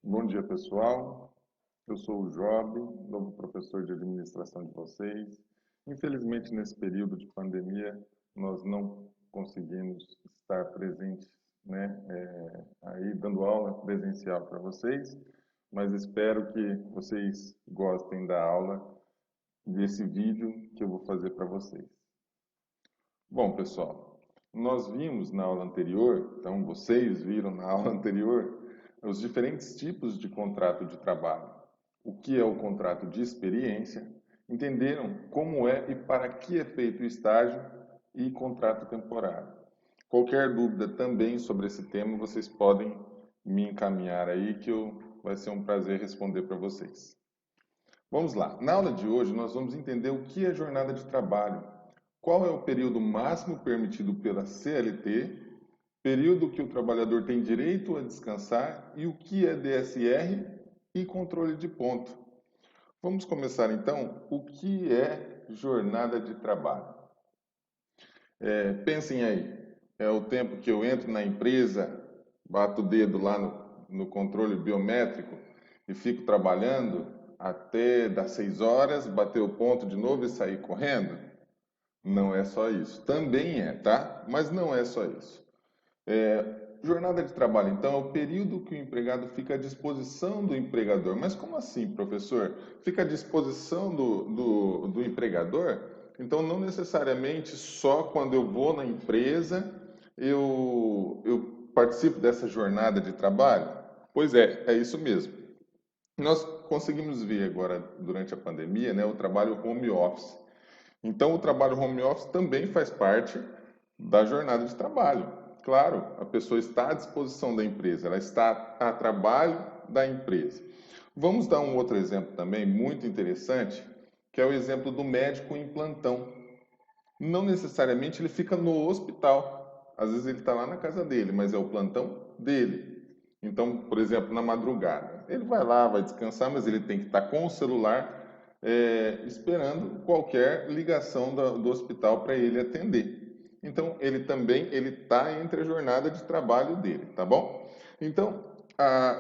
Bom dia, pessoal. Eu sou o Job, novo professor de administração de vocês. Infelizmente, nesse período de pandemia, nós não conseguimos estar presentes, né, aí dando aula presencial para vocês, mas espero que vocês gostem da aula, desse vídeo que eu vou fazer para vocês. Bom, pessoal, nós vimos na aula anterior, então vocês viram na aula anterior, os diferentes tipos de contrato de trabalho. O que é o contrato de experiência, entenderam como é e para que é feito o estágio e contrato temporário. Qualquer dúvida também sobre esse tema, vocês podem me encaminhar aí que vai ser um prazer responder para vocês. Vamos lá. Na aula de hoje, nós vamos entender o que é jornada de trabalho, qual é o período máximo permitido pela CLT, período que o trabalhador tem direito a descansar e o que é DSR e controle de ponto. Vamos começar então. O que é jornada de trabalho? Pensem aí, é o tempo que eu entro na empresa, bato o dedo lá no controle biométrico e fico trabalhando até das 6 horas, bater o ponto de novo e sair correndo? Não é só isso. Também é, tá? Mas não é só isso. Jornada de trabalho, então, é o período que o empregado fica à disposição do empregador. Mas como assim, professor? Fica à disposição do empregador? Então, não necessariamente só quando eu vou na empresa eu participo dessa jornada de trabalho? Pois é isso mesmo. Nós conseguimos ver agora, durante a pandemia, né, o trabalho home office. Então, o trabalho home office também faz parte da jornada de trabalho. Claro, a pessoa está à disposição da empresa, ela está a trabalho da empresa. Vamos dar um outro exemplo também muito interessante, que é o exemplo do médico em plantão. Não necessariamente ele fica no hospital. Às vezes ele está lá na casa dele, mas é o plantão dele. Então, por exemplo, na madrugada, ele vai lá, vai descansar, mas ele tem que estar com o celular esperando qualquer ligação do hospital para ele atender. Então, ele também está entre a jornada de trabalho dele, tá bom? Então,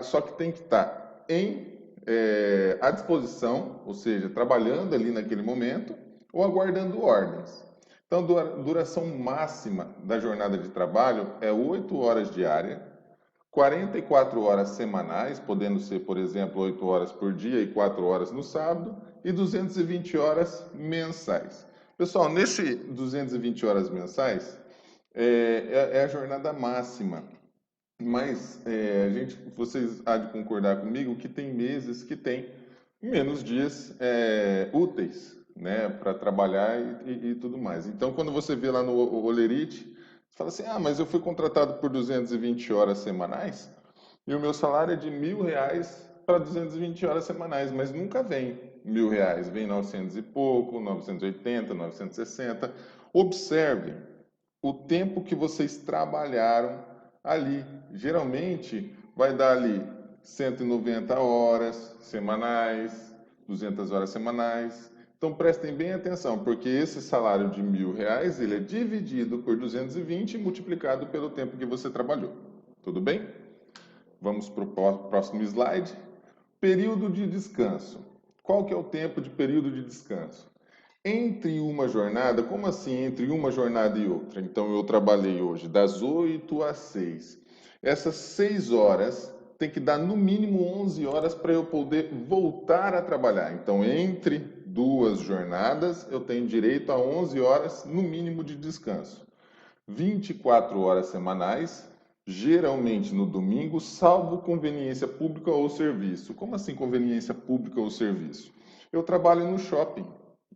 só que tem que estar à disposição, ou seja, trabalhando ali naquele momento, ou aguardando ordens. Então, a duração máxima da jornada de trabalho é 8 horas diárias, 44 horas semanais, podendo ser, por exemplo, 8 horas por dia e 4 horas no sábado, e 220 horas mensais. Pessoal, nesse 220 horas mensais, é a jornada máxima. Mas vocês há de concordar comigo que tem meses que tem menos dias úteis, né, para trabalhar e tudo mais. Então, quando você vê lá no Olerite, você fala assim, mas eu fui contratado por 220 horas semanais e o meu salário é de R$ 1.000 para 220 horas semanais, mas nunca vem R$ 1.000, vem 900 e pouco, 980, 960. Observe o tempo que vocês trabalharam ali. Geralmente vai dar ali 190 horas semanais, 200 horas semanais. Então prestem bem atenção, porque esse salário de R$ 1.000 ele é dividido por 220 e multiplicado pelo tempo que você trabalhou. Tudo bem? Vamos para o próximo slide. Período de descanso. Qual que é o tempo de período de descanso? Entre uma jornada, como assim entre uma jornada e outra? Então eu trabalhei hoje das 8 às 6. Essas 6 horas tem que dar no mínimo 11 horas para eu poder voltar a trabalhar. Então entre duas jornadas eu tenho direito a 11 horas no mínimo de descanso. 24 horas semanais, geralmente no domingo, salvo conveniência pública ou serviço. Como assim conveniência pública ou serviço? Eu trabalho no shopping.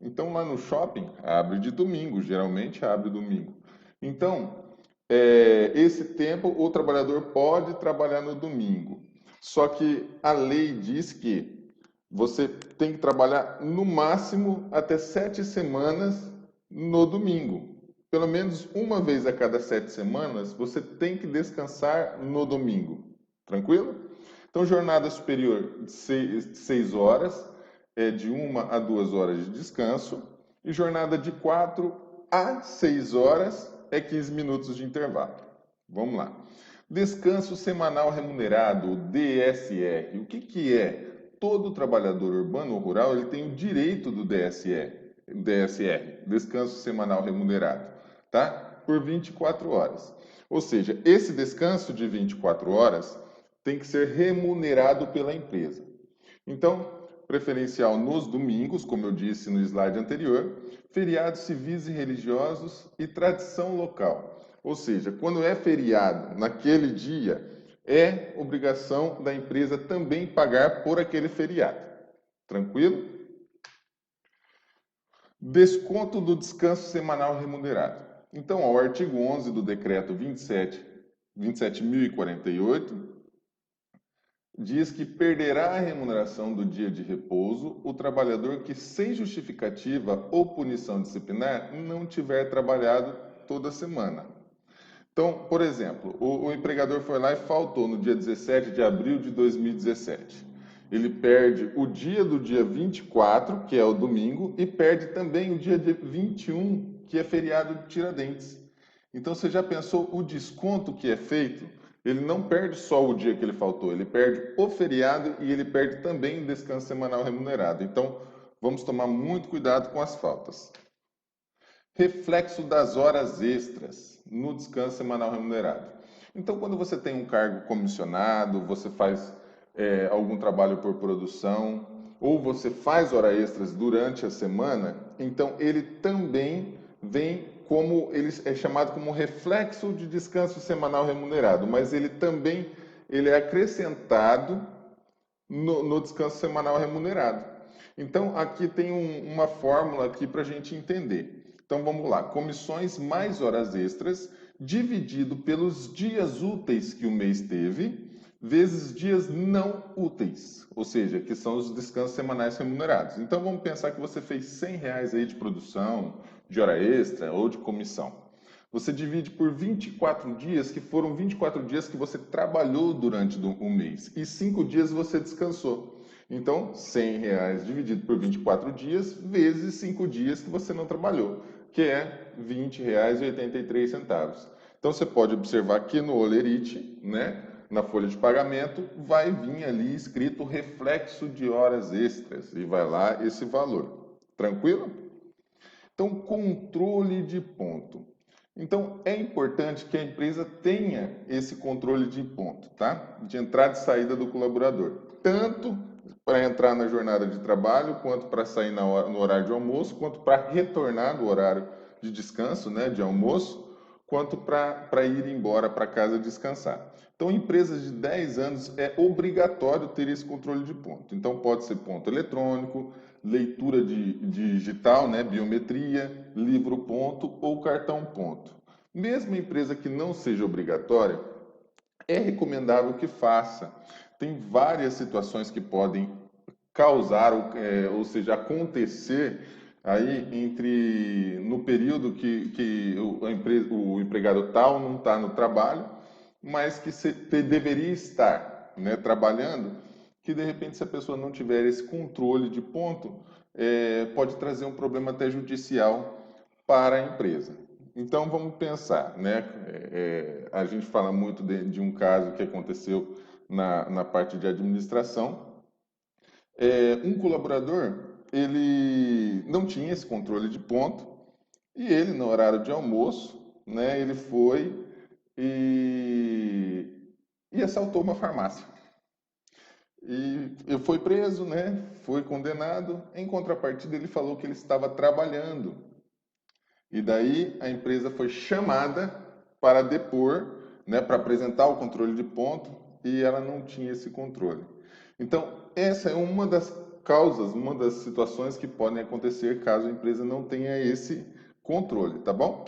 Então, lá no shopping, abre de domingo, geralmente abre domingo. Então, esse tempo o trabalhador pode trabalhar no domingo. Só que a lei diz que você tem que trabalhar no máximo até 7 semanas no domingo. Pelo menos uma vez a cada 7 semanas, você tem que descansar no domingo. Tranquilo? Então, jornada superior de 6 horas, de 1 a 2 horas de descanso. E jornada de 4 a 6 horas é 15 minutos de intervalo. Vamos lá. Descanso semanal remunerado, DSR. O que é? Todo trabalhador urbano ou rural ele tem o direito do DSR, Descanso Semanal Remunerado, tá? Por 24 horas. Ou seja, esse descanso de 24 horas tem que ser remunerado pela empresa. Então, preferencial nos domingos, como eu disse no slide anterior, feriados civis e religiosos e tradição local. Ou seja, quando é feriado naquele dia, é obrigação da empresa também pagar por aquele feriado. Tranquilo? Desconto do descanso semanal remunerado. Então, ao artigo 11 do decreto 27.048, diz que perderá a remuneração do dia de repouso o trabalhador que, sem justificativa ou punição disciplinar, não tiver trabalhado toda semana. Então, por exemplo, o empregador foi lá e faltou no dia 17 de abril de 2017. Ele perde o dia do dia 24, que é o domingo, e perde também o dia 21, que é feriado de Tiradentes. Então, você já pensou o desconto que é feito? Ele não perde só o dia que ele faltou, ele perde o feriado e ele perde também o descanso semanal remunerado. Então, vamos tomar muito cuidado com as faltas. Reflexo das horas extras no descanso semanal remunerado. Então, quando você tem um cargo comissionado, você faz algum trabalho por produção, ou você faz horas extras durante a semana, então ele também vem como, ele é chamado como reflexo de descanso semanal remunerado, mas ele também é acrescentado no descanso semanal remunerado. Então, aqui tem uma fórmula aqui para a gente entender. Então, vamos lá. Comissões mais horas extras dividido pelos dias úteis que o mês teve, vezes dias não úteis, ou seja, que são os descansos semanais remunerados. Então, vamos pensar que você fez R$100 aí de produção, de hora extra ou de comissão. Você divide por 24 dias, que foram 24 dias que você trabalhou durante um mês, e 5 dias você descansou. Então, R$100 dividido por 24 dias, vezes 5 dias que você não trabalhou, que é R$20,83. Então, você pode observar que no Olerite, né, na folha de pagamento, vai vir ali escrito reflexo de horas extras, e vai lá esse valor. Tranquilo? Então, controle de ponto. Então, é importante que a empresa tenha esse controle de ponto, tá? De entrada e saída do colaborador. Tanto para entrar na jornada de trabalho, quanto para sair no horário de almoço, quanto para retornar no horário de descanso, né, de almoço, quanto para ir embora para casa descansar. Então, empresas de 10 anos é obrigatório ter esse controle de ponto. Então, pode ser ponto eletrônico, leitura digital, né, biometria, livro ponto ou cartão ponto. Mesmo empresa que não seja obrigatória, é recomendável que faça. Tem várias situações que podem causar, ou seja, acontecer aí no período que o empregado tal não está no trabalho, mas que deveria estar, né, trabalhando, que de repente se a pessoa não tiver esse controle de ponto, pode trazer um problema até judicial para a empresa. Então vamos pensar, né? A gente fala muito de um caso que aconteceu na parte de administração. Um colaborador, ele não tinha esse controle de ponto e ele, no horário de almoço, né, ele foi e assaltou uma farmácia. E eu foi preso, né, foi condenado. Em contrapartida, ele falou que ele estava trabalhando. E daí a empresa foi chamada para depor, né, para apresentar o controle de ponto, e ela não tinha esse controle. Então, essa é uma das causas, uma das situações que podem acontecer caso a empresa não tenha esse controle, tá bom?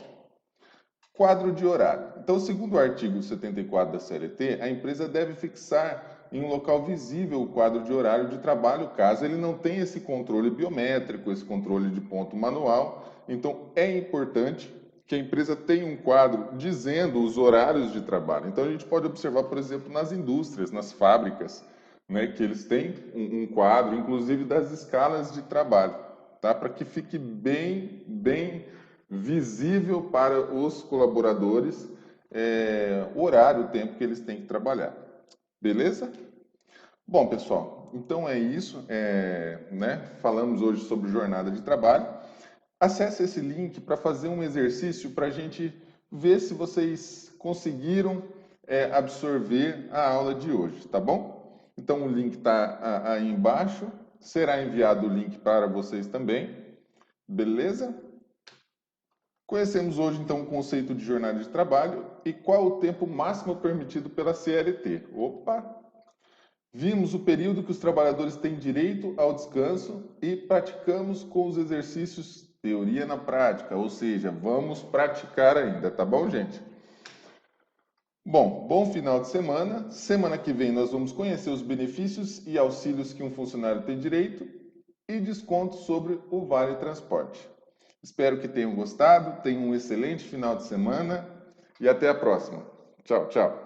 Quadro de horário. Então, segundo o artigo 74 da CLT, a empresa deve fixar em um local visível o quadro de horário de trabalho, caso ele não tenha esse controle biométrico, esse controle de ponto manual. Então, é importante que a empresa tenha um quadro dizendo os horários de trabalho. Então, a gente pode observar, por exemplo, nas indústrias, nas fábricas, né, que eles têm um quadro, inclusive das escalas de trabalho, tá? Para que fique bem visível para os colaboradores o horário, o tempo que eles têm que trabalhar. Beleza? Bom, pessoal, então é isso. Né? Falamos hoje sobre jornada de trabalho. Acesse esse link para fazer um exercício para a gente ver se vocês conseguiram absorver a aula de hoje, tá bom? Então o link está aí embaixo. Será enviado o link para vocês também. Beleza? Conhecemos hoje, então, o conceito de jornada de trabalho e qual o tempo máximo permitido pela CLT. Opa! Vimos o período que os trabalhadores têm direito ao descanso e praticamos com os exercícios teoria na prática, ou seja, vamos praticar ainda, tá bom, gente? Bom final de semana. Semana que vem nós vamos conhecer os benefícios e auxílios que um funcionário tem direito e descontos sobre o Vale Transporte. Espero que tenham gostado, tenham um excelente final de semana e até a próxima. Tchau, tchau.